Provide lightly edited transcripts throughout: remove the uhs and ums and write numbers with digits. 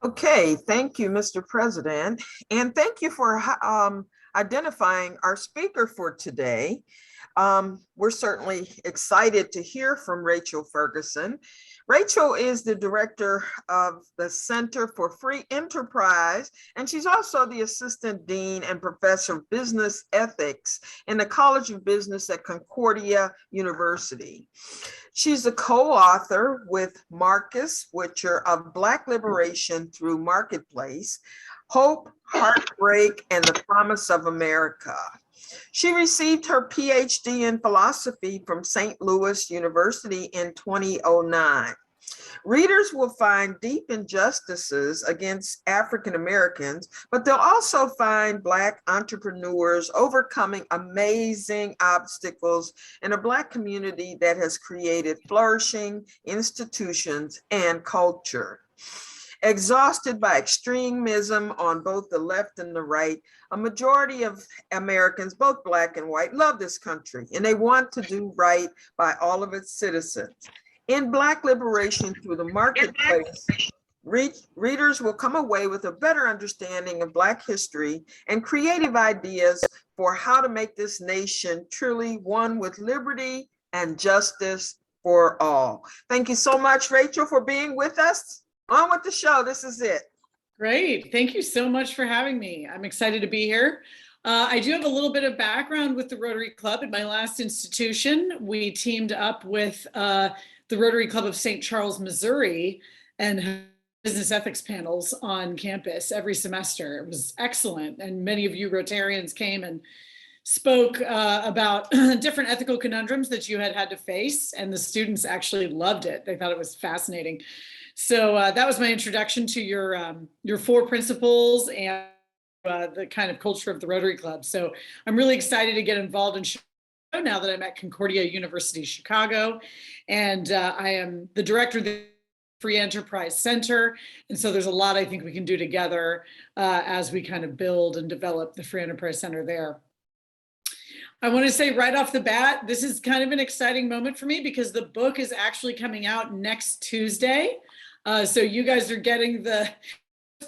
Okay, thank you, Mr. President, and thank you for identifying our speaker for today. We're certainly excited to hear from Rachel Ferguson. Rachel is the director of the Center for Free Enterprise, and she's also the assistant dean and professor of business ethics in the College of Business at Concordia University. She's a co-author with Marcus Witcher of Black Liberation Through Marketplace, Hope, Heartbreak, and the Promise of America. She received her PhD in philosophy from St. Louis University in 2009. Readers will find deep injustices against African Americans, but they'll also find Black entrepreneurs overcoming amazing obstacles in a Black community that has created flourishing institutions and culture. Exhausted by extremism on both the left and the right, a majority of Americans, both Black and white, love this country and they want to do right by all of its citizens. In Black Liberation Through the Marketplace, readers will come away with a better understanding of Black history and creative ideas for how to make this nation truly one with liberty and justice for all. Thank you so much, Rachel, for being with us. On with the show. This is it. Great. Thank you so much for having me. I'm excited to be here. I do have a little bit of background with the Rotary Club. At my last institution, we teamed up with the Rotary Club of St. Charles, Missouri, and had business ethics panels on campus every semester. It was excellent. And many of you Rotarians came and spoke about different ethical conundrums that you had to face. And the students actually loved it. They thought it was fascinating. So that was my introduction to your four principles and the kind of culture of the Rotary Club. So I'm really excited to get involved in Chicago now that I'm at Concordia University, Chicago. And I am the director of the Free Enterprise Center. And so there's a lot I think we can do together as we kind of build and develop the Free Enterprise Center there. I want to say right off the bat, this is kind of an exciting moment for me because the book is actually coming out next Tuesday. So you guys are getting the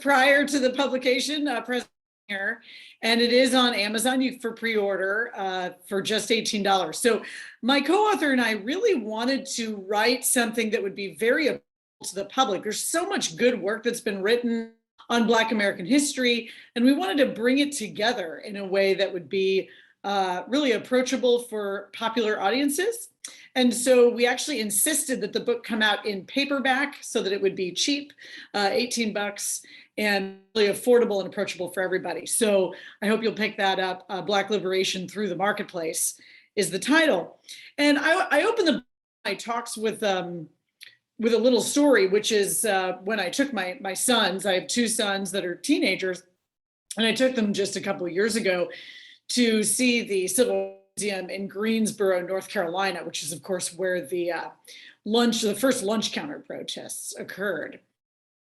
prior to the publication present here, and it is on Amazon for pre-order for just $18. So my co-author and I really wanted to write something that would be very appealing to the public. There's so much good work that's been written on Black American history, and we wanted to bring it together in a way that would be really approachable for popular audiences. And so we actually insisted that the book come out in paperback so that it would be cheap, 18 bucks, and really affordable and approachable for everybody. So I hope you'll pick that up. Black Liberation Through the Marketplace is the title. And I open my talks with a little story, which is when I took my sons. I have two sons that are teenagers, and I took them just a couple of years ago to see the Civil Museum in Greensboro, North Carolina, which is, of course, where the first lunch counter protests occurred.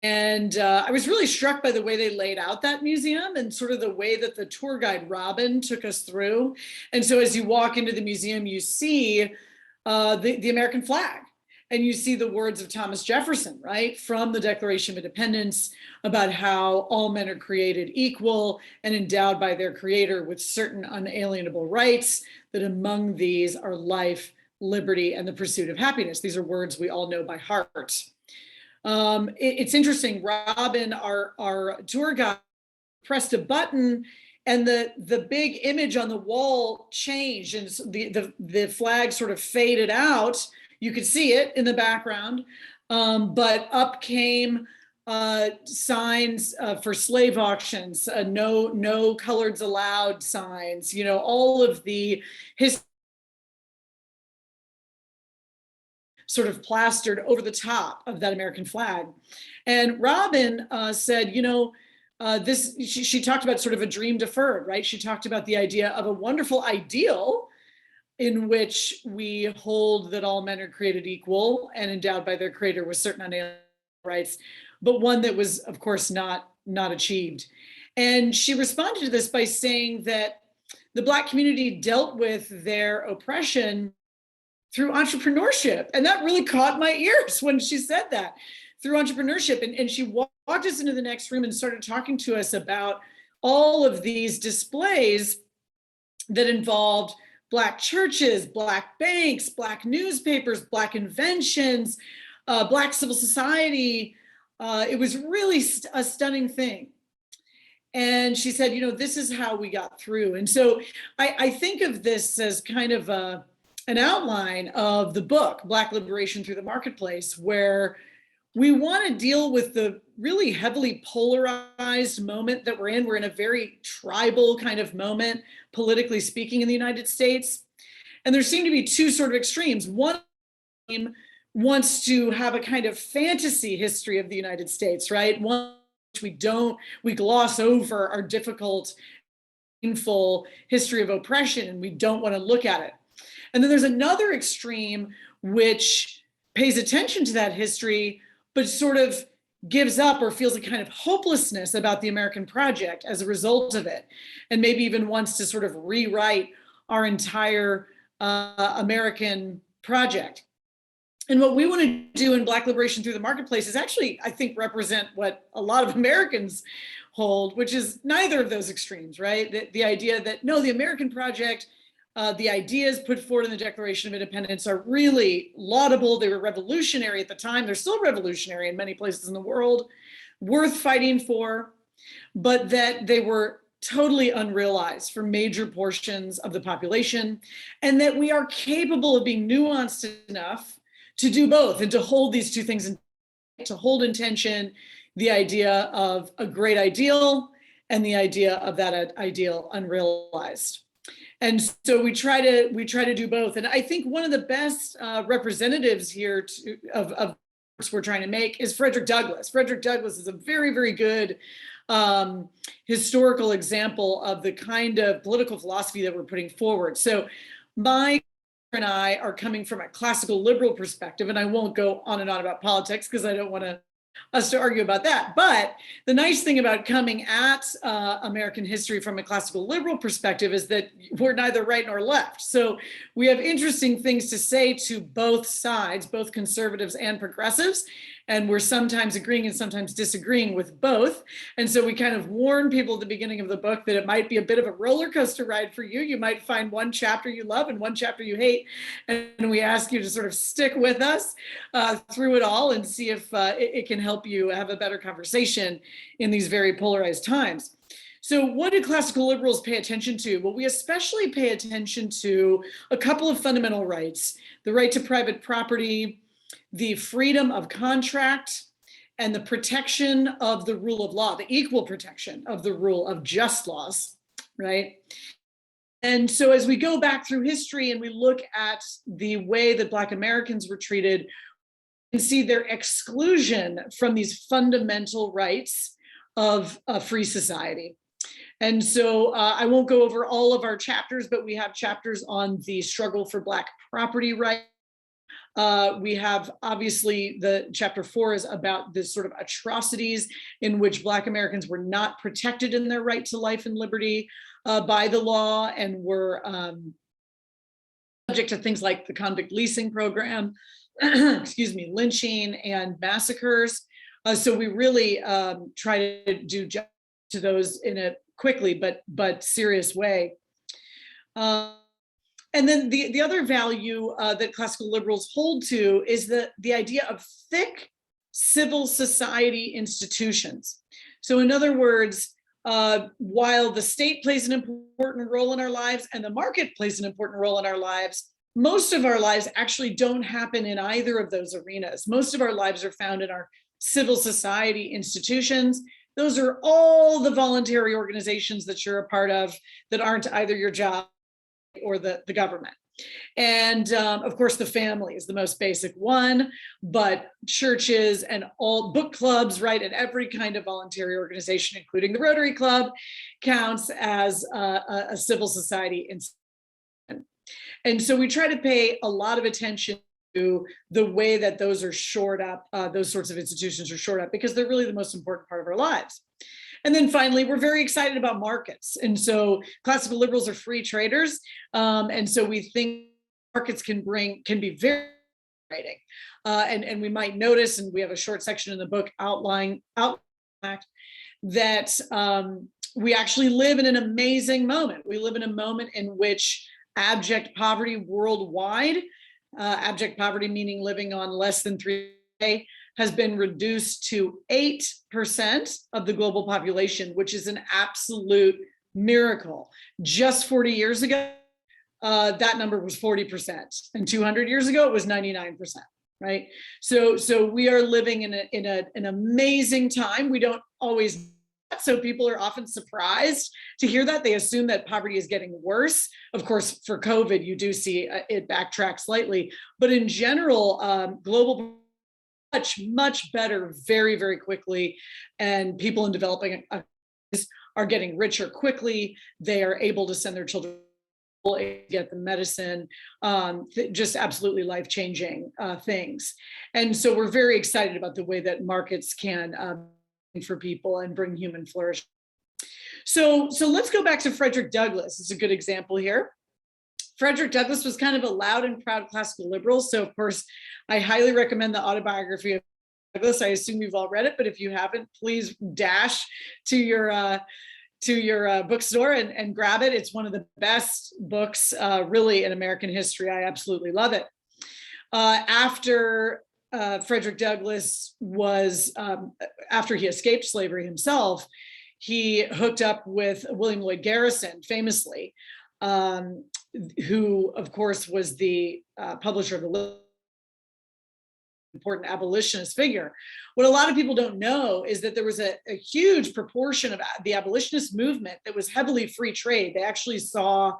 And I was really struck by the way they laid out that museum and sort of the way that the tour guide, Robin, took us through. And so as you walk into the museum, you see the American flag. And you see the words of Thomas Jefferson, right, from the Declaration of Independence about how all men are created equal and endowed by their creator with certain unalienable rights, that among these are life, liberty, and the pursuit of happiness. These are words we all know by heart. It's interesting, Robin, our tour guide, pressed a button and the big image on the wall changed and the flag sort of faded out. You could see it in the background, but up came signs for slave auctions, no coloreds allowed signs, all of the sort of plastered over the top of that American flag. And Robin said, she talked about sort of a dream deferred, right? She talked about the idea of a wonderful ideal in which we hold that all men are created equal and endowed by their creator with certain unalienable rights, but one that was, of course, not achieved. And she responded to this by saying that the Black community dealt with their oppression through entrepreneurship. And that really caught my ears when she said that. through entrepreneurship. And she walked us into the next room and started talking to us about all of these displays that involved Black churches, Black banks, Black newspapers, Black inventions, Black civil society. It was really a stunning thing. And she said, this is how we got through. And so I think of this as kind of an outline of the book, Black Liberation Through the Marketplace, where we want to deal with the really heavily polarized moment that we're in. We're in a very tribal kind of moment, politically speaking, in the United States. And there seem to be two sort of extremes. One wants to have a kind of fantasy history of the United States, right? One which we gloss over our difficult, painful history of oppression, and we don't want to look at it. And then there's another extreme which pays attention to that history, but sort of gives up or feels a kind of hopelessness about the American project as a result of it, and maybe even wants to sort of rewrite our entire American project. And what we want to do in Black Liberation Through the Marketplace is actually, I think, represent what a lot of Americans hold, which is neither of those extremes, right? The idea that, no, the American project, the ideas put forward in the Declaration of Independence are really laudable. They were revolutionary at the time. They're still revolutionary in many places in the world, worth fighting for, but that they were totally unrealized for major portions of the population, and that we are capable of being nuanced enough to do both and to hold these two things, to hold in tension the idea of a great ideal and the idea of that ideal unrealized. And so we try to do both. And I think one of the best representatives here of we're trying to make is Frederick Douglass. Frederick Douglass is a very, very good historical example of the kind of political philosophy that we're putting forward. So my and I are coming from a classical liberal perspective, and I won't go on and on about politics because I don't want us to argue about that. But the nice thing about coming at American history from a classical liberal perspective is that we're neither right nor left. So we have interesting things to say to both sides, both conservatives and progressives. And we're sometimes agreeing and sometimes disagreeing with both. And so we kind of warn people at the beginning of the book that it might be a bit of a roller coaster ride for you. You might find one chapter you love and one chapter you hate. And we ask you to sort of stick with us through it all and see if it can help you have a better conversation in these very polarized times. So what do classical liberals pay attention to? Well, we especially pay attention to a couple of fundamental rights: the right to private property, the freedom of contract, and the protection of the rule of law, the equal protection of the rule of just laws, right? And so as we go back through history and we look at the way that Black Americans were treated, we can see their exclusion from these fundamental rights of a free society. And so I won't go over all of our chapters, but we have chapters on the struggle for Black property rights. We have, obviously, the chapter 4 is about this sort of atrocities in which Black Americans were not protected in their right to life and liberty by the law, and were subject to things like the convict leasing program, excuse me, lynching and massacres. So we really try to do justice to those in a quickly but serious way. And then the other value that classical liberals hold to is the idea of thick civil society institutions. So in other words, while the state plays an important role in our lives and the market plays an important role in our lives, most of our lives actually don't happen in either of those arenas. Most of our lives are found in our civil society institutions. Those are all the voluntary organizations that you're a part of that aren't either your job or the government. And of course, the family is the most basic one, but churches and all book clubs, right, and every kind of voluntary organization, including the Rotary Club, counts as a civil society institution. And so we try to pay a lot of attention to the way that those are shored up, those sorts of institutions are shored up, because they're really the most important part of our lives. And then finally, we're very excited about markets. And so classical liberals are free traders. And so we think markets can be very writing. And we might notice, and we have a short section in the book outlining that we actually live in an amazing moment. We live in a moment in which abject poverty worldwide, abject poverty meaning living on less than 3 days, has been reduced to 8% of the global population, which is an absolute miracle. Just 40 years ago, that number was 40%, and 200 years ago, it was 99%. Right. So we are living in an amazing time. We don't always. So people are often surprised to hear that. They assume that poverty is getting worse. Of course, for COVID, you do see it backtrack slightly, but in general, global much better very, very quickly. And people in developing are getting richer quickly. They are able to send their children, get the medicine, just absolutely life-changing things. And so we're very excited about the way that markets can for people and bring human flourishing. So let's go back to Frederick Douglass. It's a good example here. Frederick Douglass was kind of a loud and proud classical liberal. So of course, I highly recommend the autobiography of Douglass. I assume you've all read it, but if you haven't, please dash to your bookstore and grab it. It's one of the best books really in American history. I absolutely love it. After Frederick Douglass was, after he escaped slavery himself, he hooked up with William Lloyd Garrison, famously, who of course was the publisher of the important abolitionist figure. What a lot of people don't know is that there was a huge proportion of the abolitionist movement that was heavily free trade. They actually saw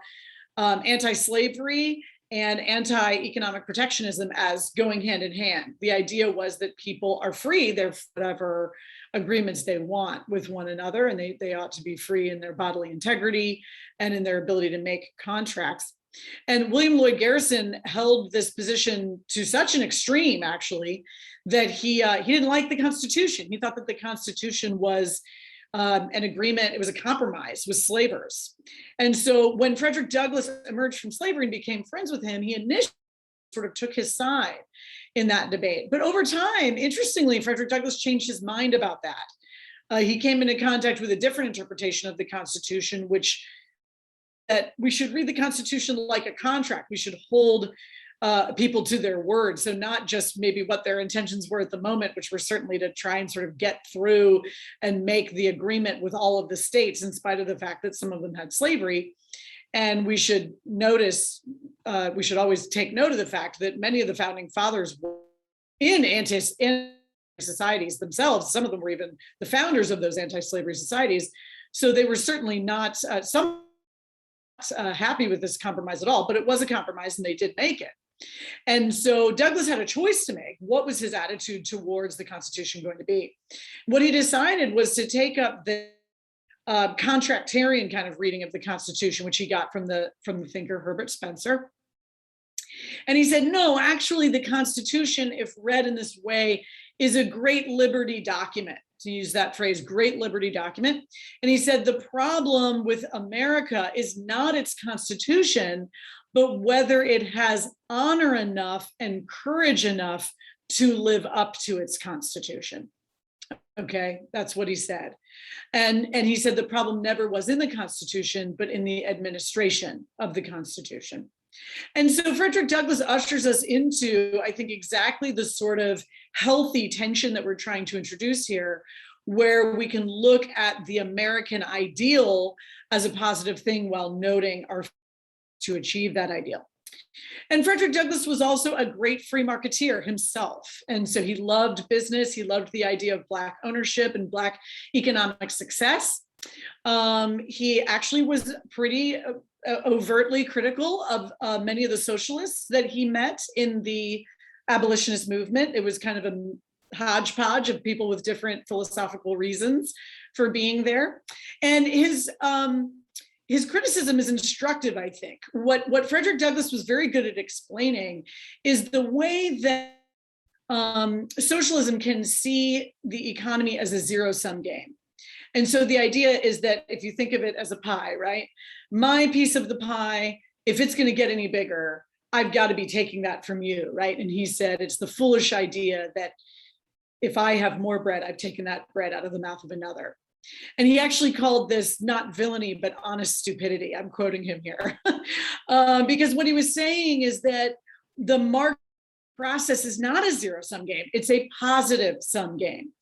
anti-slavery and anti-economic protectionism as going hand in hand. The idea was that people are free, they're whatever agreements they want with one another, and they ought to be free in their bodily integrity and in their ability to make contracts. And William Lloyd Garrison held this position to such an extreme, actually, that he didn't like the Constitution. He thought that the Constitution was an agreement, it was a compromise with slavers. And so when Frederick Douglass emerged from slavery and became friends with him, he initially sort of took his side in that debate. But over time, interestingly, Frederick Douglass changed his mind about that. He came into contact with a different interpretation of the Constitution, which that we should read the Constitution like a contract. We should hold people to their word. So not just maybe what their intentions were at the moment, which were certainly to try and sort of get through and make the agreement with all of the states, in spite of the fact that some of them had slavery. And we should notice, we should always take note of the fact that many of the founding fathers were in anti-societies themselves. Some of them were even the founders of those anti-slavery societies. So they were certainly not happy with this compromise at all, but it was a compromise and they did make it. And so Douglass had a choice to make. What was his attitude towards the Constitution going to be? What he decided was to take up the contractarian kind of reading of the Constitution, which he got from the thinker Herbert Spencer. And he said, no, actually the Constitution, if read in this way, is a great liberty document. To use that phrase, great liberty document. And he said, the problem with America is not its Constitution, but whether it has honor enough and courage enough to live up to its Constitution. Okay, that's what he said. And he said the problem never was in the Constitution, but in the administration of the Constitution. And so Frederick Douglass ushers us into, I think, exactly the sort of healthy tension that we're trying to introduce here, where we can look at the American ideal as a positive thing while noting our to achieve that ideal. And Frederick Douglass was also a great free marketeer himself. And so he loved business. He loved the idea of Black ownership and Black economic success. He actually was pretty overtly critical of many of the socialists that he met in the abolitionist movement. It was kind of a hodgepodge of people with different philosophical reasons for being there. And his criticism is instructive, I think. What Frederick Douglass was very good at explaining is the way that socialism can see the economy as a zero-sum game. And so the idea is that if you think of it as a pie, right? My piece of the pie, if it's going to get any bigger, I've got to be taking that from you, right? And he said, it's the foolish idea that if I have more bread, I've taken that bread out of the mouth of another. And he actually called this not villainy, but honest stupidity. I'm quoting him here. Because what he was saying is that the market process is not a zero-sum game. It's a positive sum game,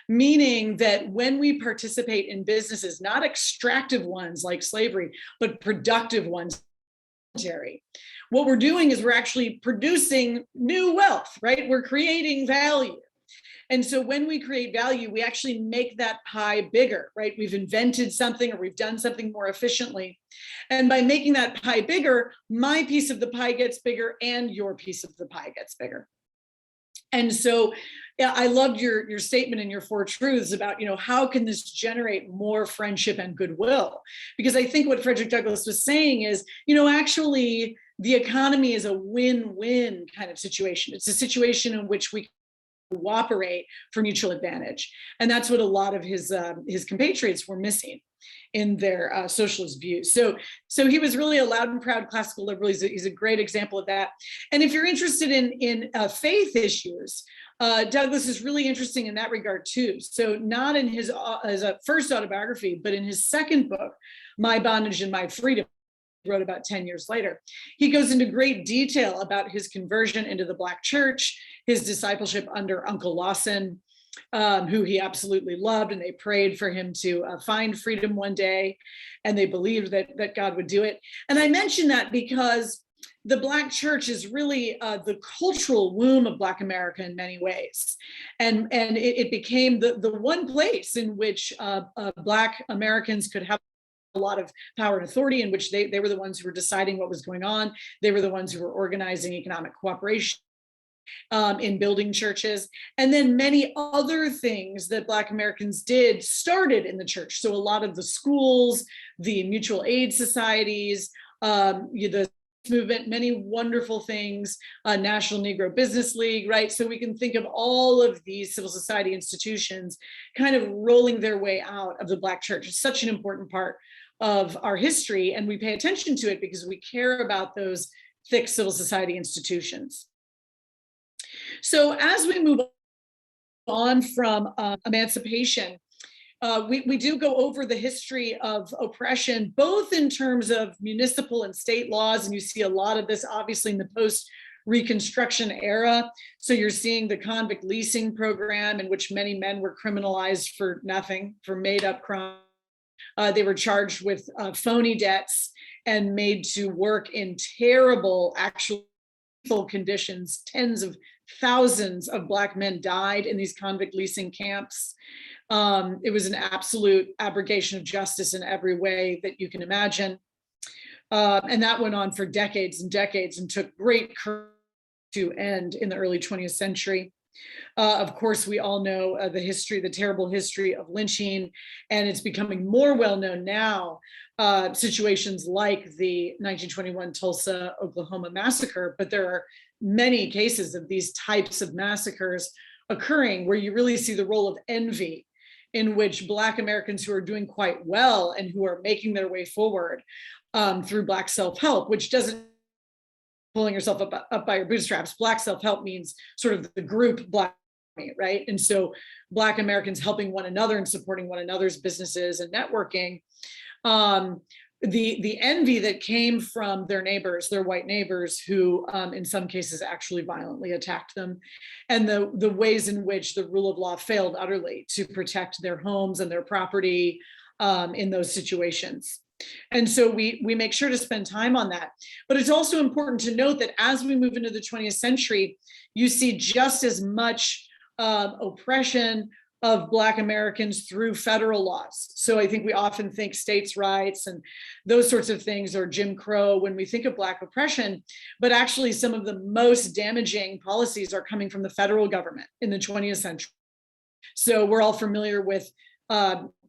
meaning that when we participate in businesses, not extractive ones like slavery, but productive ones, what we're doing is we're actually producing new wealth, right? We're creating value. And so when we create value, we actually make that pie bigger, right? We've invented something or we've done something more efficiently. And by making that pie bigger, my piece of the pie gets bigger and your piece of the pie gets bigger. And so yeah, I loved your statement and your 4 truths about, how can this generate more friendship and goodwill? Because I think what Frederick Douglass was saying is, actually the economy is a win-win kind of situation. It's a situation in which we cooperate for mutual advantage. And that's what a lot of his compatriots were missing in their socialist views. So he was really a loud and proud classical liberal. He's a great example of that. And if you're interested in faith issues, Douglass is really interesting in that regard too. So not in his first autobiography, but in his second book, My Bondage and My Freedom, wrote about 10 years later. He goes into great detail about his conversion into the Black church, his discipleship under Uncle Lawson, who he absolutely loved, and they prayed for him to find freedom one day, and they believed that God would do it. And I mention that because the Black church is really the cultural womb of Black America in many ways. And it became the one place in which Black Americans could have a lot of power and authority, in which they were the ones who were deciding what was going on. They were the ones who were organizing economic cooperation in building churches. And then many other things that Black Americans did started in the church. So a lot of the schools, the mutual aid societies, the movement, many wonderful things, National Negro Business League, right? So we can think of all of these civil society institutions kind of rolling their way out of the Black church. It's such an important part of our history, and we pay attention to it because we care about those thick civil society institutions. So as we move on from emancipation, we do go over the history of oppression, both in terms of municipal and state laws, and you see a lot of this obviously in the post-Reconstruction era. So you're seeing the convict leasing program, in which many men were criminalized for nothing, for made-up crimes. They were charged with phony debts and made to work in terrible, actual conditions. Tens of thousands of Black men died in these convict leasing camps. It was an absolute abrogation of justice in every way that you can imagine. And that went on for decades and decades and took great courage to end in the early 20th century. Of course, we all know the terrible history of lynching, and it's becoming more well-known now, situations like the 1921 Tulsa, Oklahoma massacre, but there are many cases of these types of massacres occurring where you really see the role of envy, in which Black Americans who are doing quite well and who are making their way forward through Black self-help, which doesn't pulling yourself up by your bootstraps. Black self-help means sort of the group Black, right? And so Black Americans helping one another and supporting one another's businesses and networking. The envy that came from their neighbors, their white neighbors, who in some cases actually violently attacked them, and the ways in which the rule of law failed utterly to protect their homes and their property in those situations. And so we make sure to spend time on that. But it's also important to note that as we move into the 20th century, you see just as much oppression of Black Americans through federal laws. So I think we often think states' rights and those sorts of things, or Jim Crow, when we think of Black oppression, but actually some of the most damaging policies are coming from the federal government in the 20th century. So we're all familiar with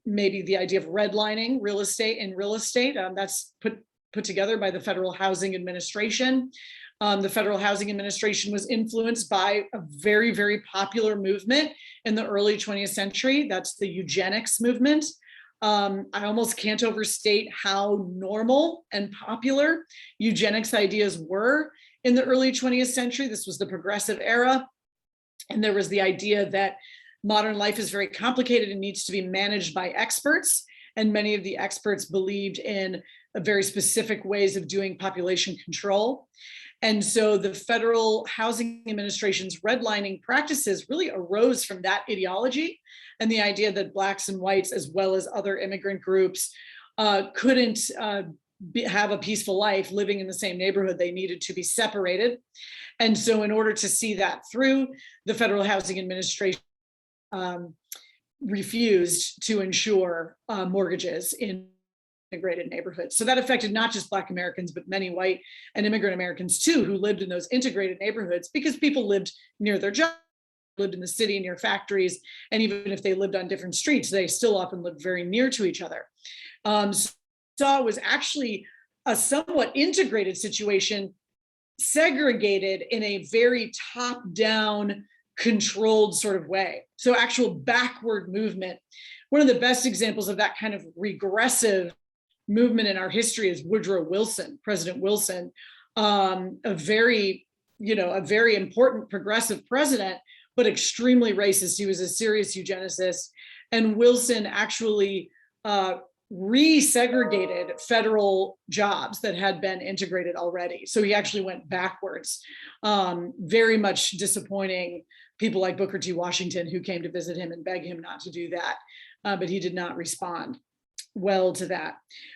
maybe the idea of redlining real estate. That's put together by the Federal Housing Administration. The Federal Housing Administration was influenced by a very, very popular movement in the early 20th century. That's the Eugenics movement. I almost can't overstate how normal and popular eugenics ideas were in the early 20th century. This was the progressive era. And there was the idea that modern life is very complicated and needs to be managed by experts. And many of the experts believed in very specific ways of doing population control. And so the Federal Housing Administration's redlining practices really arose from that ideology and the idea that Blacks and whites, as well as other immigrant groups, couldn't have a peaceful life living in the same neighborhood. They needed to be separated. And so in order to see that through, the Federal Housing Administration refused to insure mortgages in integrated neighborhoods. So that affected not just Black Americans, but many white and immigrant Americans too, who lived in those integrated neighborhoods because people lived near their jobs, lived in the city near factories, and even if they lived on different streets, they still often lived very near to each other. So it was actually a somewhat integrated situation, segregated in a very top-down, controlled sort of way. So actual backward movement. One of the best examples of that kind of regressive movement in our history is Woodrow Wilson, President Wilson, a very important progressive president, but extremely racist. He was a serious eugenicist. And Wilson actually resegregated federal jobs that had been integrated already. So he actually went backwards, very much disappointing people like Booker T. Washington, who came to visit him and beg him not to do that. But he did not respond well to that.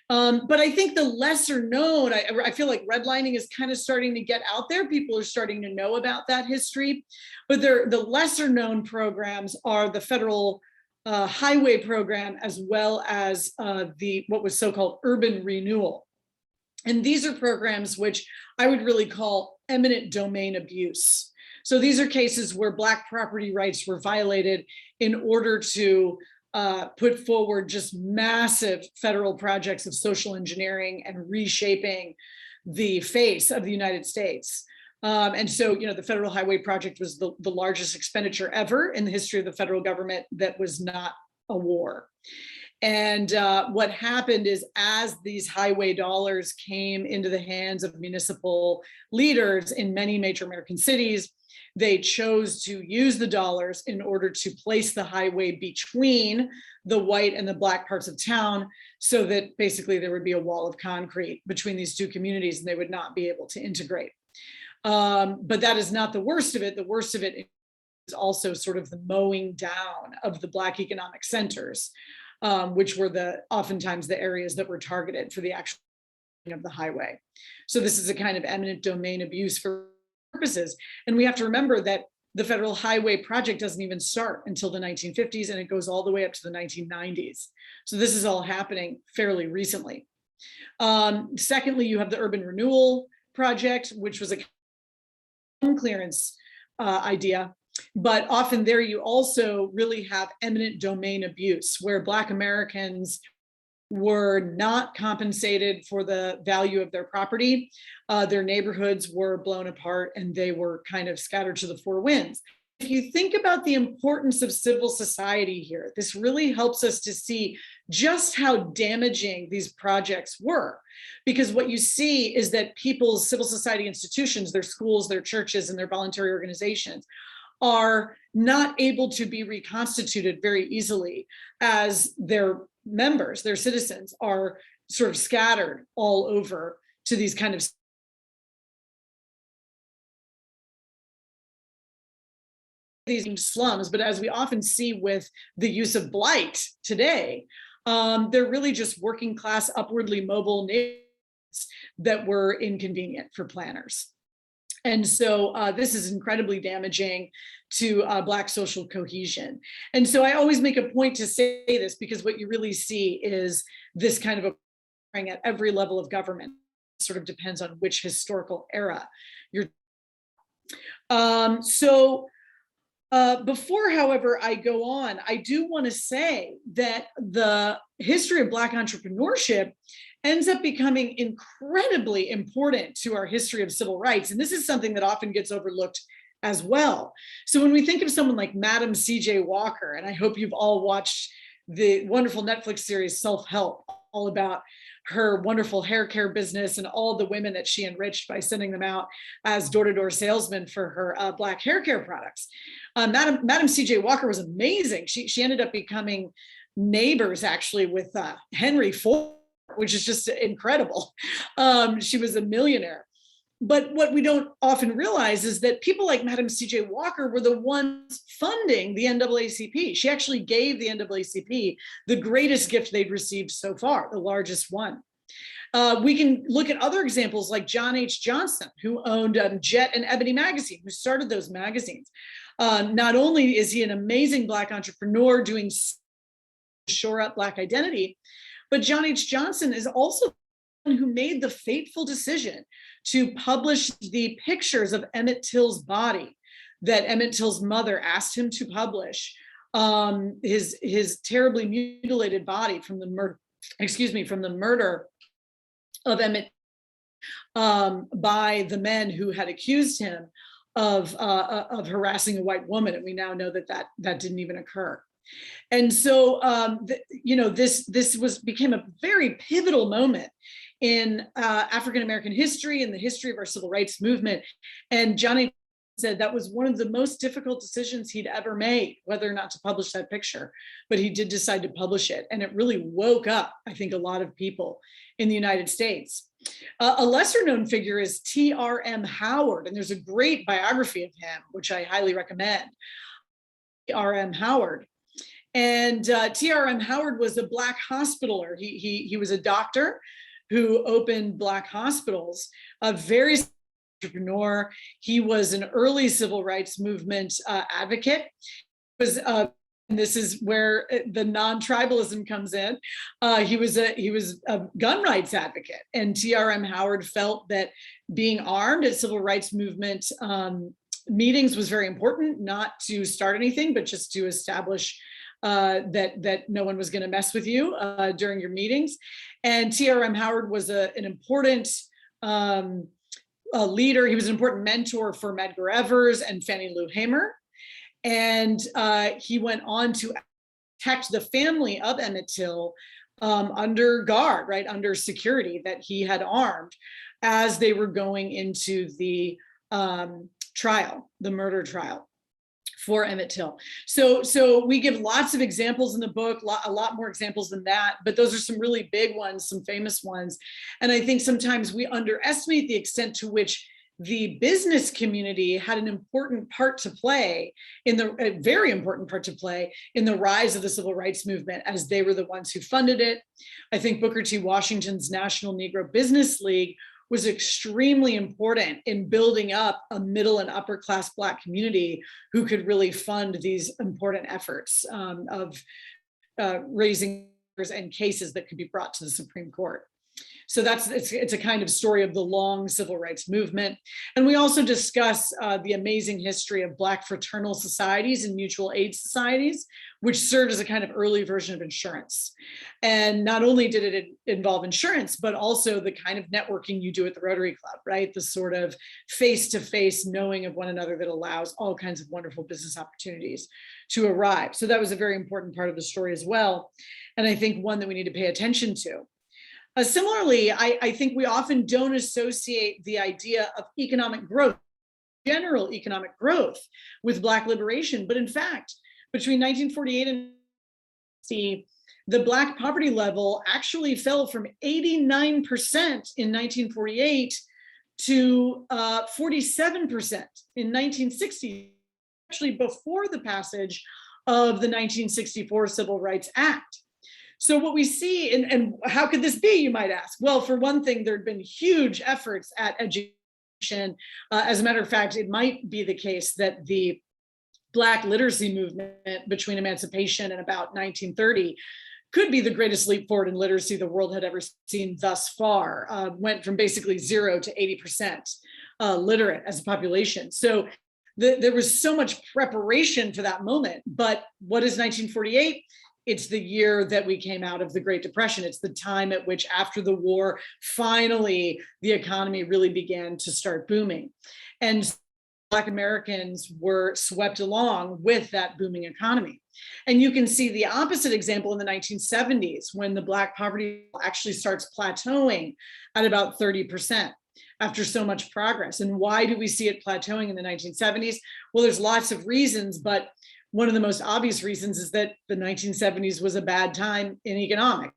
But I think the lesser known, I feel like redlining is kind of starting to get out there. People are starting to know about that history, but the lesser known programs are the federal highway program, as well as what was so-called urban renewal. And these are programs which I would really call eminent domain abuse. So these are cases where Black property rights were violated in order to put forward just massive federal projects of social engineering and reshaping the face of the United States. And so, the Federal Highway Project was the largest expenditure ever in the history of the federal government that was not a war. And what happened is, as these highway dollars came into the hands of municipal leaders in many major American cities, they chose to use the dollars in order to place the highway between the white and the Black parts of town, so that basically there would be a wall of concrete between these two communities and they would not be able to integrate. But that is not the worst of it. The worst of it is also sort of the mowing down of the Black economic centers, which were oftentimes the areas that were targeted for the actual of the highway. So this is a kind of eminent domain abuse for purposes. And we have to remember that the Federal Highway Project doesn't even start until the 1950s, and it goes all the way up to the 1990s. So this is all happening fairly recently. Secondly, you have the Urban Renewal Project, which was a clearance idea, but often there you also really have eminent domain abuse, where Black Americans were not compensated for the value of their property. Their neighborhoods were blown apart and they were kind of scattered to the four winds. If you think about the importance of civil society here, this really helps us to see just how damaging these projects were. Because what you see is that people's civil society institutions, their schools, their churches, and their voluntary organizations are not able to be reconstituted very easily, as their members, their citizens, are sort of scattered all over to these kind of these slums. But as we often see with the use of blight today, they're really just working class, upwardly mobile neighborhoods that were inconvenient for planners. And so this is incredibly damaging to Black social cohesion. And so I always make a point to say this, because what you really see is this kind of occurring at every level of government. It sort of depends on which historical era you're. Before, however, I go on, I do want to say that the history of Black entrepreneurship ends up becoming incredibly important to our history of civil rights. And this is something that often gets overlooked as well. So when we think of someone like Madam C.J. Walker, and I hope you've all watched the wonderful Netflix series Self-Help, all about her wonderful hair care business and all the women that she enriched by sending them out as door-to-door salesmen for her Black hair care products. Madam C.J. Walker was amazing. She ended up becoming neighbors actually with Henry Ford, which is just incredible. She was a millionaire. But what we don't often realize is that people like Madam C.J. Walker were the ones funding the NAACP. She actually gave the NAACP the greatest gift they'd received so far, the largest one. We can look at other examples like John H. Johnson, who owned Jet and Ebony magazine, who started those magazines. Not only is he an amazing Black entrepreneur doing shore up Black identity, but John H. Johnson is also who made the fateful decision to publish the pictures of Emmett Till's body that Emmett Till's mother asked him to publish, his terribly mutilated body from the murder of Emmett by the men who had accused him of harassing a white woman, and we now know that didn't even occur. And so, this became a very pivotal moment in African-American history and the history of our civil rights movement. And Johnny said that was one of the most difficult decisions he'd ever made, whether or not to publish that picture, but he did decide to publish it. And it really woke up, I think, a lot of people in the United States. A lesser known figure is T.R.M. Howard, and there's a great biography of him, which I highly recommend. T.R.M. Howard. And T.R.M. Howard was a Black hospitaler. He was a doctor who opened Black hospitals, a very entrepreneur. He was an early civil rights movement advocate. And this is where the non-tribalism comes in. He was a gun rights advocate, and T.R.M. Howard felt that being armed at civil rights movement meetings was very important, not to start anything, but just to establish that no one was going to mess with you during your meetings. And T.R.M. Howard was an important leader. He was an important mentor for Medgar Evers and Fannie Lou Hamer. And he went on to protect the family of Emmett Till under guard, right, under security that he had armed as they were going into the trial, the murder trial for Emmett Till. So we give lots of examples in the book, a lot more examples than that, but those are some really big ones, some famous ones. And I think sometimes we underestimate the extent to which the business community had an important part to play a very important part to play in the rise of the civil rights movement, as they were the ones who funded it. I think Booker T. Washington's National Negro Business League was extremely important in building up a middle and upper class Black community who could really fund these important efforts of raising and cases that could be brought to the Supreme Court. So it's a kind of story of the long civil rights movement. And we also discuss the amazing history of Black fraternal societies and mutual aid societies, which served as a kind of early version of insurance. And not only did it involve insurance, but also the kind of networking you do at the Rotary Club, right? The sort of face-to-face knowing of one another that allows all kinds of wonderful business opportunities to arrive. So that was a very important part of the story as well. And I think one that we need to pay attention to. Similarly, I think we often don't associate the idea of economic growth, general economic growth, with Black liberation. But in fact, between 1948 and 1960, the Black poverty level actually fell from 89% in 1948 to 47% in 1960, actually before the passage of the 1964 Civil Rights Act. So what we see, and how could this be, you might ask? Well, for one thing, there had been huge efforts at education. As a matter of fact, it might be the case that the Black literacy movement between emancipation and about 1930 could be the greatest leap forward in literacy the world had ever seen thus far. Went from basically 0 to 80% literate as a population. So there was so much preparation for that moment. But what is 1948? It's the year that we came out of the Great Depression. It's the time at which, after the war, finally the economy really began to start booming. And Black Americans were swept along with that booming economy. And you can see the opposite example in the 1970s, when the Black poverty actually starts plateauing at about 30% after so much progress. And why do we see it plateauing in the 1970s? Well, there's lots of reasons, but one of the most obvious reasons is that the 1970s was a bad time in economics.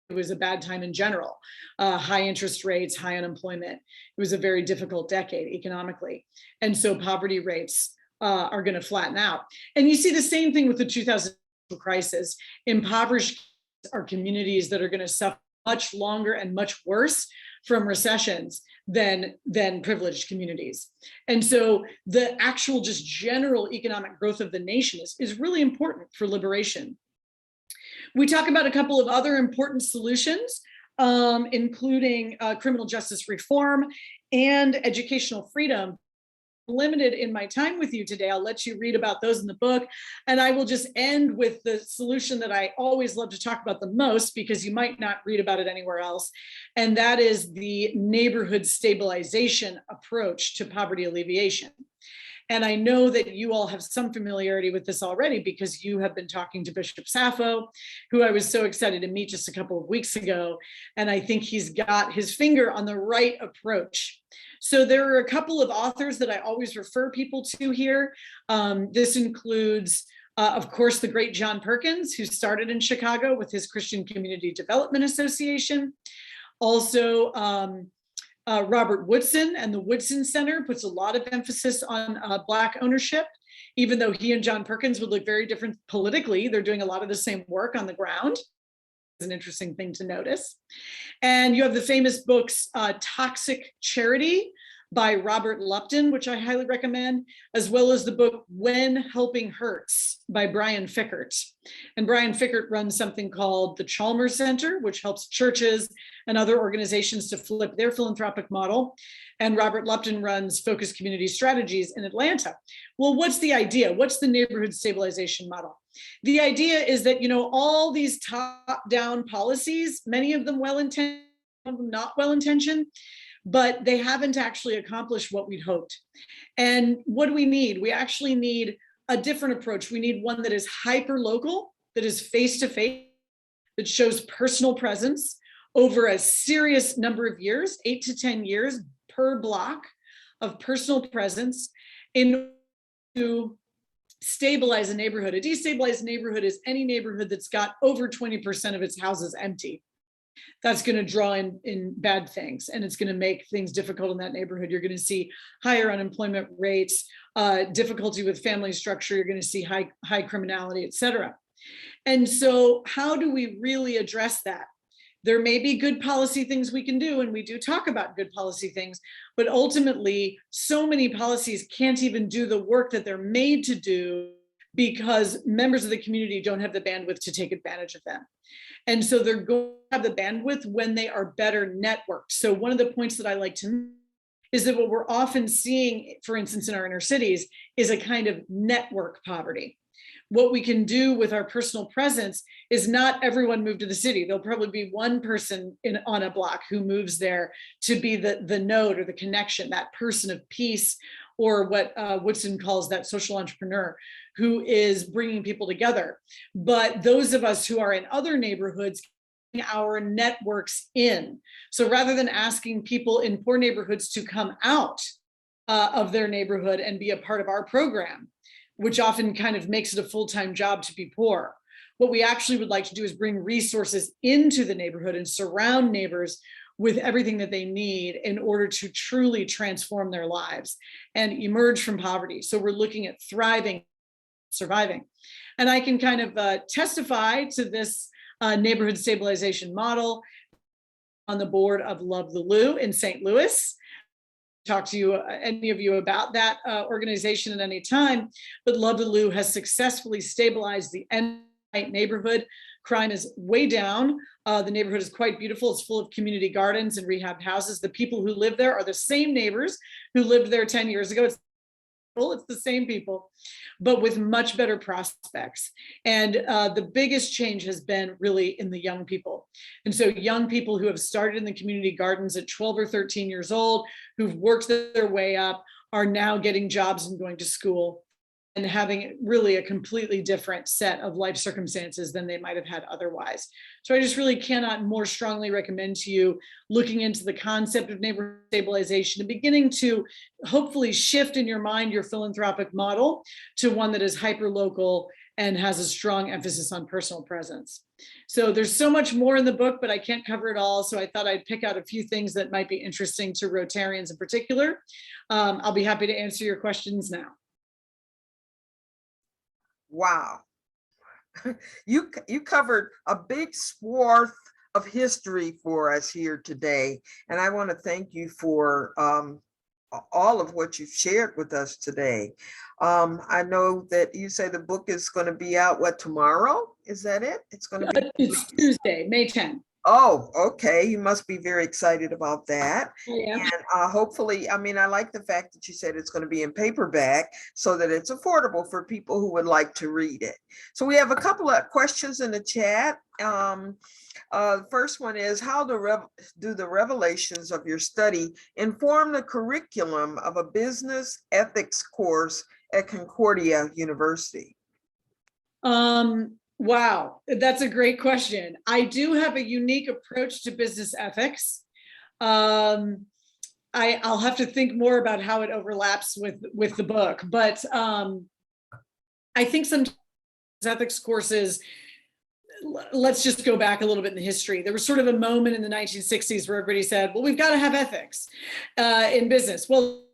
It was a bad time in general. High interest rates, high unemployment. It was a very difficult decade economically. And so poverty rates are going to flatten out. And you see the same thing with the 2000 crisis. Impoverished are communities that are going to suffer much longer and much worse from recessions than privileged communities. And so the actual just general economic growth of the nation is really important for liberation. We talk about a couple of other important solutions, including criminal justice reform and educational freedom. Limited in my time with you today. I'll let you read about those in the book. And I will just end with the solution that I always love to talk about the most, because you might not read about it anywhere else. And that is the neighborhood stabilization approach to poverty alleviation. And I know that you all have some familiarity with this already, because you have been talking to Bishop Sappho, who I was so excited to meet just a couple of weeks ago. And I think he's got his finger on the right approach. So there are a couple of authors that I always refer people to here. This includes, of course, the great John Perkins, who started in Chicago with his Christian Community Development Association. Also, Robert Woodson and the Woodson Center puts a lot of emphasis on Black ownership, even though he and John Perkins would look very different politically. They're doing a lot of the same work on the ground. It's an interesting thing to notice. And you have the famous books, Toxic Charity by Robert Lupton, which I highly recommend, as well as the book When Helping Hurts by Brian Fickert. And Brian Fickert runs something called the Chalmers Center, which helps churches and other organizations to flip their philanthropic model. And Robert Lupton runs Focused Community Strategies in Atlanta. Well, what's the idea? What's the neighborhood stabilization model? The idea is that, all these top-down policies, many of them well-intentioned, some of them not well-intentioned, but they haven't actually accomplished what we'd hoped. And what do we need? We actually need a different approach. We need one that is hyper-local, that is face-to-face, that shows personal presence over a serious number of years, 8 to 10 years per block of personal presence, in order to stabilize a neighborhood. A destabilized neighborhood is any neighborhood that's got over 20% of its houses empty. That's going to draw in bad things, and it's going to make things difficult in that neighborhood. You're going to see higher unemployment rates, difficulty with family structure. You're going to see high criminality, et cetera. And so how do we really address that? There may be good policy things we can do, and we do talk about good policy things, but ultimately so many policies can't even do the work that they're made to do, because members of the community don't have the bandwidth to take advantage of them. And so they're going to have the bandwidth when they are better networked. So one of the points that I like to make is that what we're often seeing, for instance, in our inner cities, is a kind of network poverty. What we can do with our personal presence is not everyone move to the city. There'll probably be one person on a block who moves there to be the node or the connection, that person of peace, or what Woodson calls that social entrepreneur, who is bringing people together. But those of us who are in other neighborhoods, our networks in. So rather than asking people in poor neighborhoods to come out of their neighborhood and be a part of our program, which often kind of makes it a full-time job to be poor, what we actually would like to do is bring resources into the neighborhood and surround neighbors with everything that they need in order to truly transform their lives and emerge from poverty. So we're looking at thriving, surviving. And I can kind of testify to this neighborhood stabilization model on the board of Love the Lou in St. Louis. Talk to you, any of you, about that organization at any time, but Love the Lou has successfully stabilized the neighborhood. Crime is way down. The neighborhood is quite beautiful. It's full of community gardens and rehab houses. The people who live there are the same neighbors who lived there 10 years ago. It's the same people, but with much better prospects. And the biggest change has been really in the young people. And so young people who have started in the community gardens at 12 or 13 years old, who've worked their way up, are now getting jobs and going to school and having really a completely different set of life circumstances than they might have had otherwise. So I just really cannot more strongly recommend to you looking into the concept of neighborhood stabilization and beginning to hopefully shift in your mind your philanthropic model to one that is hyper-local and has a strong emphasis on personal presence. So there's so much more in the book, but I can't cover it all. So I thought I'd pick out a few things that might be interesting to Rotarians in particular. I'll be happy to answer your questions now. Wow. You covered a big swath of history for us here today. And I want to thank you for all of what you've shared with us today. I know that you say the book is going to be out, what, tomorrow? Is that it? It's going to be It's Tuesday, May 10th. Oh, okay. You must be very excited about that. Yeah. And hopefully, I mean, I like the fact that you said it's going to be in paperback so that it's affordable for people who would like to read it. So we have a couple of questions in the chat. The first one is, how do the revelations of your study inform the curriculum of a business ethics course at Concordia University? Wow, that's a great question. I do have a unique approach to business ethics. I'll have to think more about how it overlaps with the book, but I think some ethics courses, let's just go back a little bit in the history. There was sort of a moment in the 1960s where everybody said, well, we've got to have ethics in business. Well,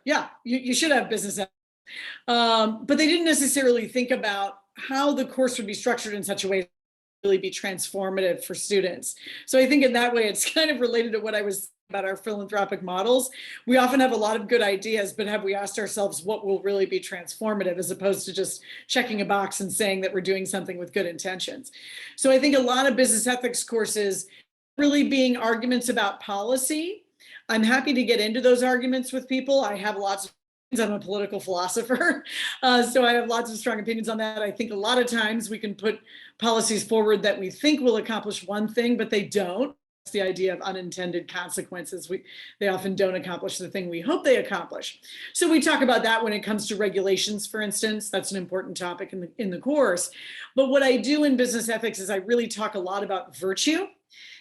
yeah, you should have business ethics. But they didn't necessarily think about how the course would be structured in such a way to really be transformative for students. So I think in that way, it's kind of related to what I was about our philanthropic models. We often have a lot of good ideas, but have we asked ourselves what will really be transformative, as opposed to just checking a box and saying that we're doing something with good intentions. So I think a lot of business ethics courses really being arguments about policy. I'm happy to get into those arguments with people. I have lots of I'm a political philosopher, so I have lots of strong opinions on that. I think a lot of times we can put policies forward that we think will accomplish one thing, but they don't. It's the idea of unintended consequences. They often don't accomplish the thing we hope they accomplish. So we talk about that when it comes to regulations, for instance. That's an important topic in the course. But what I do in business ethics is I really talk a lot about virtue.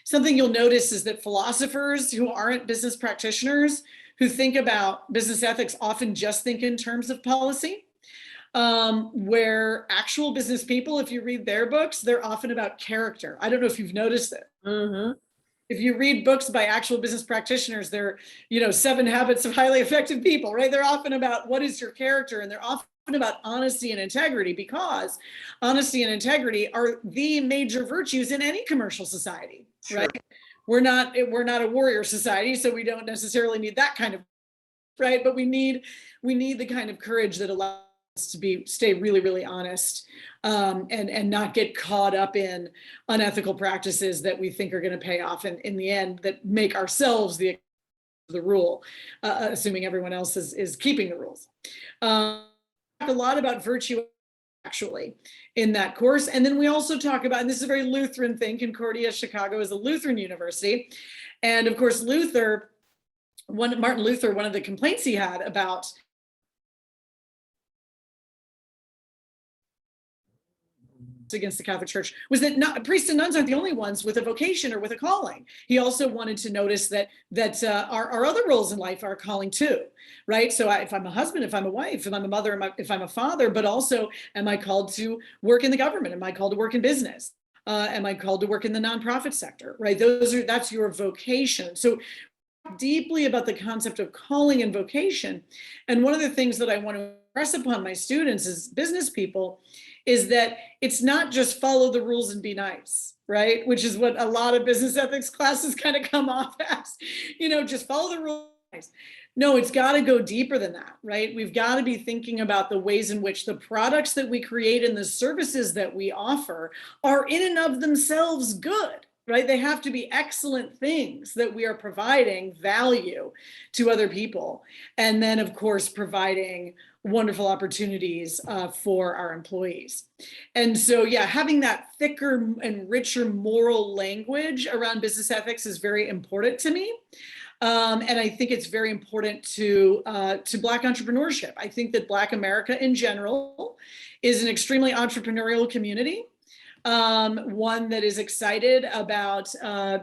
Something you'll notice is that philosophers who aren't business practitioners who think about business ethics often just think in terms of policy, where actual business people, if you read their books, they're often about character. I don't know if you've noticed it. Mm-hmm. If you read books by actual business practitioners, they're, 7 Habits of Highly Effective People, right? They're often about what is your character, and they're often about honesty and integrity, because honesty and integrity are the major virtues in any commercial society, sure. Right? We're not a warrior society, so we don't necessarily need that kind of, right? But we need the kind of courage that allows us to stay really, really honest, and not get caught up in unethical practices that we think are going to pay off in the end, that make ourselves the rule, assuming everyone else is keeping the rules. A lot about virtue, actually, in that course. And then we also talk about, and this is a very Lutheran thing, Concordia, Chicago is a Lutheran university. And of course, Martin Luther, one of the complaints he had about against the Catholic Church was that priests and nuns aren't the only ones with a vocation or with a calling. He also wanted to notice that our other roles in life are a calling too, right? So if I'm a husband, if I'm a wife, if I'm a mother, if I'm a father, but also, am I called to work in the government? Am I called to work in business? Am I called to work in the nonprofit sector, right? That's your vocation. So deeply about the concept of calling and vocation. And one of the things that I want to impress upon my students as business people is that it's not just follow the rules and be nice, right? Which is what a lot of business ethics classes kind of come off as, just follow the rules. No, it's got to go deeper than that, right? We've got to be thinking about the ways in which the products that we create and the services that we offer are in and of themselves good, right? They have to be excellent things that we are providing value to other people. And then, of course, providing wonderful opportunities for our employees. And so, yeah, having that thicker and richer moral language around business ethics is very important to me. And I think it's very important to Black entrepreneurship. I think that Black America in general is an extremely entrepreneurial community, one that is excited about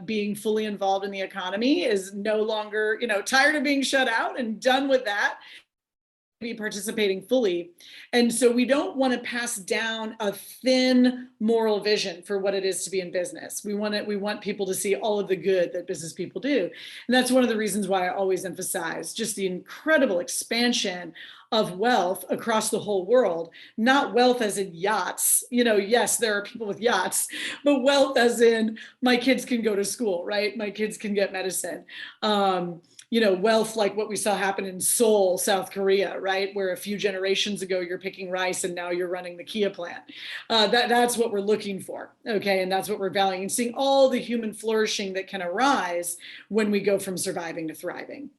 being fully involved in the economy, is no longer, tired of being shut out and done with that, be participating fully. And so we don't want to pass down a thin moral vision for what it is to be in business. We want people to see all of the good that business people do. And that's one of the reasons why I always emphasize just the incredible expansion of wealth across the whole world, not wealth as in yachts. Yes, there are people with yachts, but wealth as in my kids can go to school, right? My kids can get medicine. Wealth like what we saw happen in Seoul, South Korea, right? Where a few generations ago you're picking rice and now you're running the Kia plant. That's what we're looking for, okay? And that's what we're valuing, and seeing all the human flourishing that can arise when we go from surviving to thriving.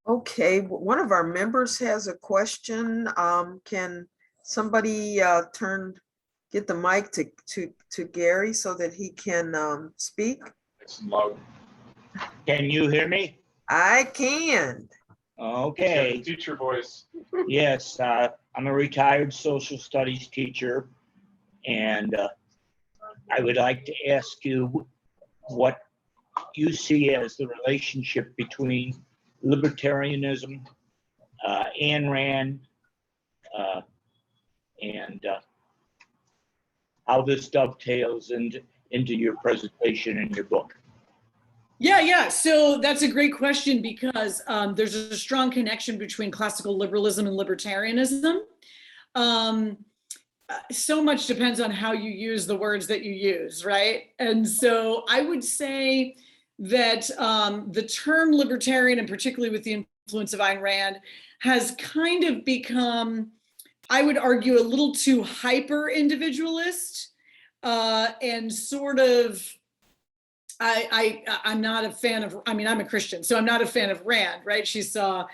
Okay, one of our members has a question. Can somebody get the mic to Gary so that he can speak? It's loud. Can you hear me? I can. Okay. Teacher voice. Yes, I'm a retired social studies teacher, and I would like to ask you what you see as the relationship between libertarianism, Ayn Rand, and how this dovetails into your presentation in your book. Yeah. So that's a great question, because there's a strong connection between classical liberalism and libertarianism. So much depends on how you use the words that you use, right? And so I would say that the term libertarian, and particularly with the influence of Ayn Rand, has kind of become, I would argue, a little too hyper individualist, and sort of, I'm not a fan of, I'm a Christian, so I'm not a fan of Rand, right? She saw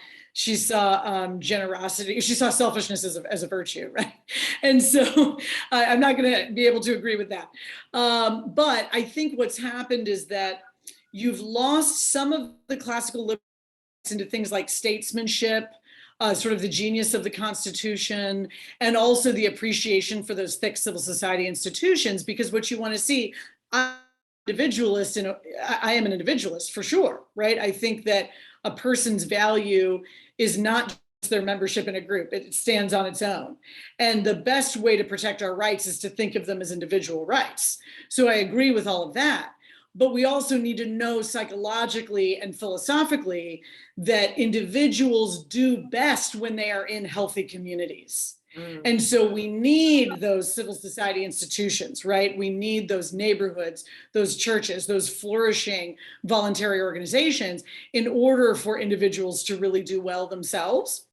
generosity, she saw selfishness as a virtue, right? And so I'm not going to be able to agree with that. But I think what's happened is that you've lost some of the classical liberals into things like statesmanship, sort of the genius of the Constitution, and also the appreciation for those thick civil society institutions, because what you want to see, individualist, and I am an individualist for sure, right? I think that a person's value is not just their membership in a group, it stands on its own. And the best way to protect our rights is to think of them as individual rights. So I agree with all of that. But we also need to know psychologically and philosophically that individuals do best when they are in healthy communities. And so we need those civil society institutions, right? We need those neighborhoods, those churches, those flourishing voluntary organizations in order for individuals to really do well themselves.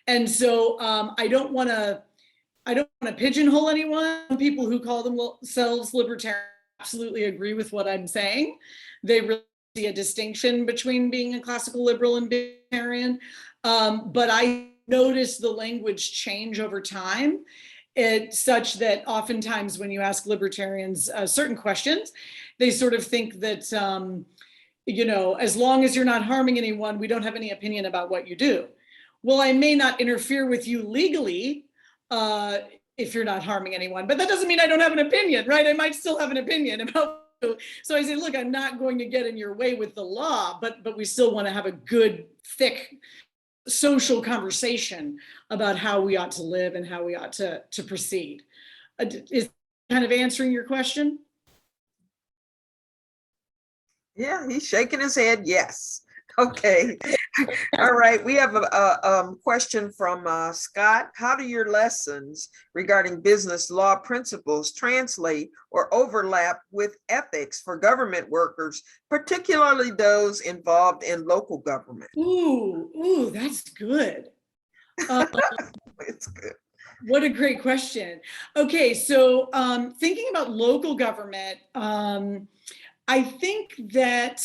And so I don't want to pigeonhole anyone. People who call themselves libertarian absolutely agree with what I'm saying. They really see a distinction between being a classical liberal and being libertarian. But I notice the language change over time. It's such that oftentimes when you ask libertarians certain questions, they sort of think that, as long as you're not harming anyone, we don't have any opinion about what you do. Well, I may not interfere with you legally if you're not harming anyone, but that doesn't mean I don't have an opinion, right? I might still have an opinion about you. So I say, look, I'm not going to get in your way with the law, but we still want to have a good, thick social conversation about how we ought to live and how we ought to proceed. Is kind of answering your question? Yeah, he's shaking his head. Yes. Okay. All right. We have a question from Scott. How do your lessons regarding business law principles translate or overlap with ethics for government workers, particularly those involved in local government? Ooh, that's good. It's good. What a great question. Okay, so thinking about local government, I think that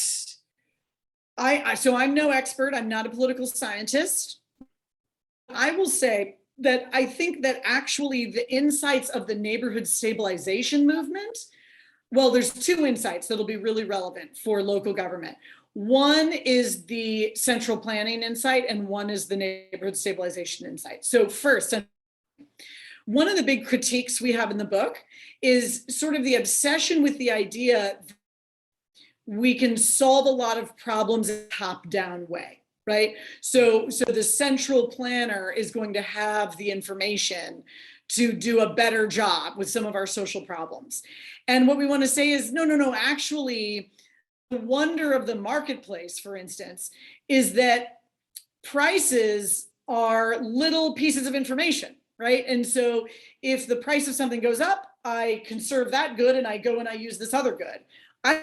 so I'm no expert, I'm not a political scientist. I will say that I think that actually the insights of the neighborhood stabilization movement, well, there's two insights that'll be really relevant for local government. One is the central planning insight, and one is the neighborhood stabilization insight. So first, one of the big critiques we have in the book is sort of the obsession with the idea that we can solve a lot of problems in a top-down way, right? So the central planner is going to have the information to do a better job with some of our social problems. And what we want to say is, no, actually, the wonder of the marketplace, for instance, is that prices are little pieces of information, right? And so if the price of something goes up, I conserve that good and I go and I use this other good. I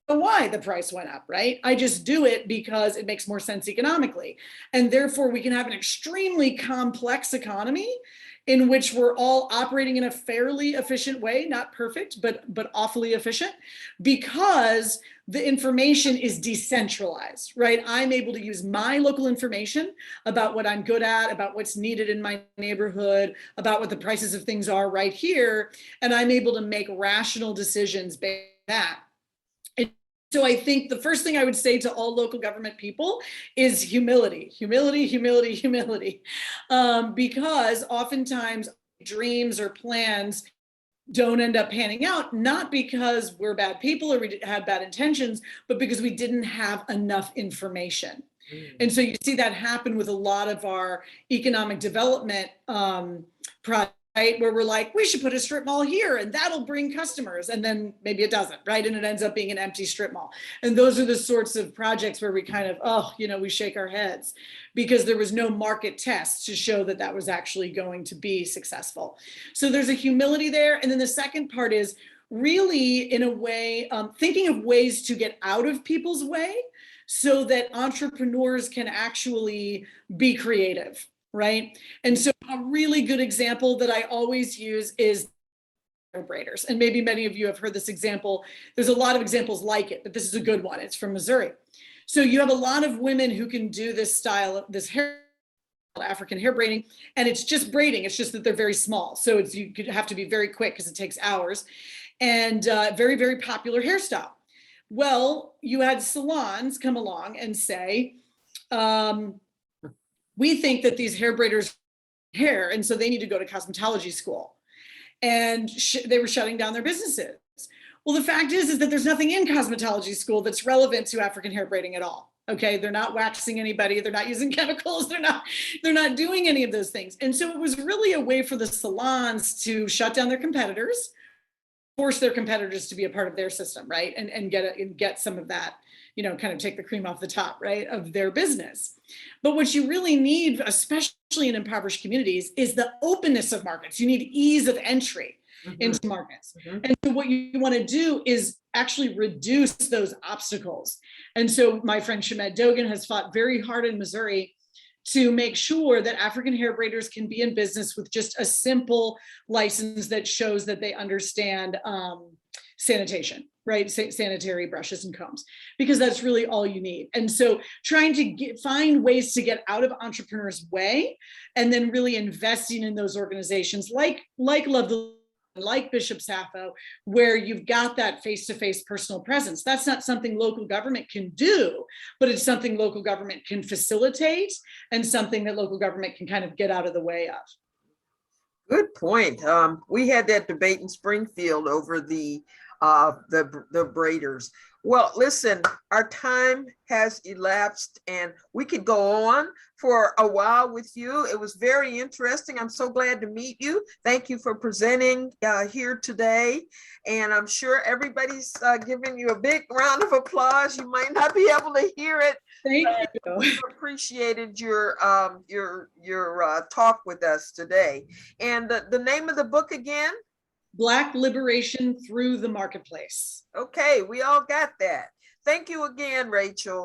don't know why the price went up, right? I just do it because it makes more sense economically. And therefore we can have an extremely complex economy in which we're all operating in a fairly efficient way, not perfect, but awfully efficient, because the information is decentralized, right? I'm able to use my local information about what I'm good at, about what's needed in my neighborhood, about what the prices of things are right here, and I'm able to make rational decisions based on that. So I think the first thing I would say to all local government people is humility, because oftentimes dreams or plans don't end up panning out, not because we're bad people or we had bad intentions, but because we didn't have enough information. And so you see that happen with a lot of our economic development projects, right? Where we're like, we should put a strip mall here and that'll bring customers. And then maybe it doesn't, right? And it ends up being an empty strip mall. And those are the sorts of projects where we kind of, we shake our heads because there was no market test to show that that was actually going to be successful. So there's a humility there. And then the second part is really, in a way, thinking of ways to get out of people's way so that entrepreneurs can actually be creative. Right. And so a really good example that I always use is braiders. And maybe many of you have heard this example. There's a lot of examples like it, but this is a good one. It's from Missouri. So you have a lot of women who can do this style, this hair, African hair braiding, and it's just braiding. It's just that they're very small. So you could have to be very quick because it takes hours, and very, very popular hairstyle. Well, you had salons come along and say, we think that these hair braiders hair, and so they need to go to cosmetology school. And they were shutting down their businesses. Well, the fact is that there's nothing in cosmetology school that's relevant to African hair braiding at all. Okay, they're not waxing anybody, they're not using chemicals, they're not doing any of those things. And so it was really a way for the salons to shut down their competitors, force their competitors to be a part of their system, right? And get some of that, kind of take the cream off the top, right, of their business. But what you really need, especially in impoverished communities, is the openness of markets. You need ease of entry into markets. And so what you want to do is actually reduce those obstacles. And so my friend Shamed Dogan has fought very hard in Missouri to make sure that African hair braiders can be in business with just a simple license that shows that they understand sanitation, right? Sanitary brushes and combs, because that's really all you need. And so trying to find ways to get out of entrepreneurs' way, and then really investing in those organizations like Love the, like Bishop Sappho, where you've got that face-to-face personal presence. That's not something local government can do, but it's something local government can facilitate and something that local government can kind of get out of the way of. Good point. We had that debate in Springfield over the braiders. Well, listen, our time has elapsed and we could go on for a while with you. It was very interesting. I'm so glad to meet you. Thank you for presenting here today. And I'm sure everybody's giving you a big round of applause. You might not be able to hear it. Thank you. We appreciated your talk with us today. And the name of the book again? Black Liberation Through the Marketplace. Okay, we all got that. Thank you again, Rachel.